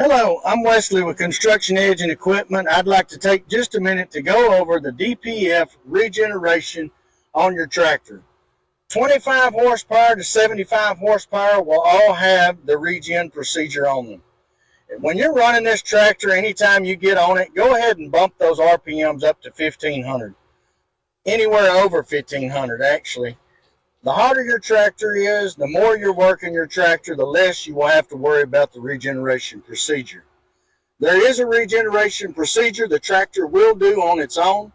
Hello, I'm Wesley with Construction Edge and Equipment. I'd like to take just a minute to go over the DPF Regeneration on your tractor. 25 horsepower to 75 horsepower will all have the regen procedure on them. When you're running this tractor, anytime you get on it, go ahead and bump those RPMs up to 1500. Anywhere over 1500 actually. The harder your tractor is, the more you're working your tractor, the less you will have to worry about the regeneration procedure. There is a regeneration procedure the tractor will do on its own.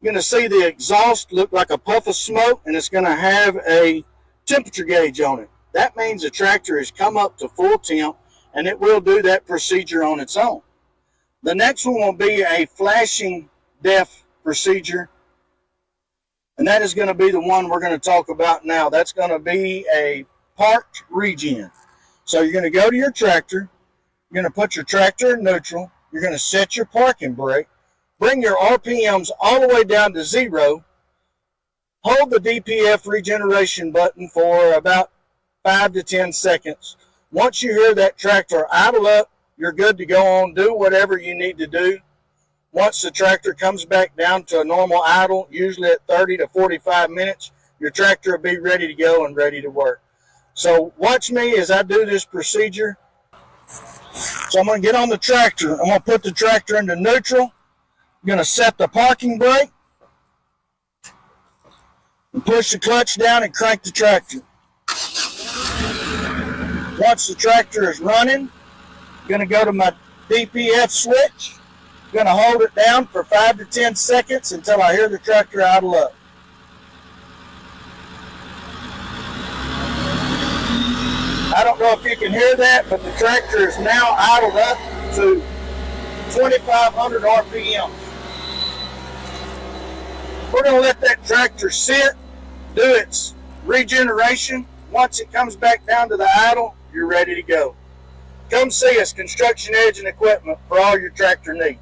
You're going to see the exhaust look like a puff of smoke, and it's going to have a temperature gauge on it. That means the tractor has come up to full temp, and it will do that procedure on its own. The next one will be a flashing DEF procedure, and that is going to be the one we're going to talk about now. That's going to be a parked regen. So you're going to go to your tractor, you're going to put your tractor in neutral, you're going to set your parking brake, bring your RPMs all the way down to 0, hold the DPF regeneration button for about 5 to 10 seconds. Once you hear that tractor idle up, you're good to go on, do whatever you need to do. Once the tractor comes back down to a normal idle, usually at 30 to 45 minutes, your tractor will be ready to go and ready to work. So watch me as I do this procedure. So I'm going to get on the tractor. I'm going to put the tractor into neutral. I'm going to set the parking brake and push the clutch down and crank the tractor. Once the tractor is running, I'm going to go to my DPF switch. I'm going to hold it down for 5 to 10 seconds until I hear the tractor idle up. I don't know if you can hear that, but the tractor is now idled up to 2,500 RPM. We're going to let that tractor sit, do its regeneration. Once it comes back down to the idle, you're ready to go. Come see us, Construction Edge and Equipment, for all your tractor needs.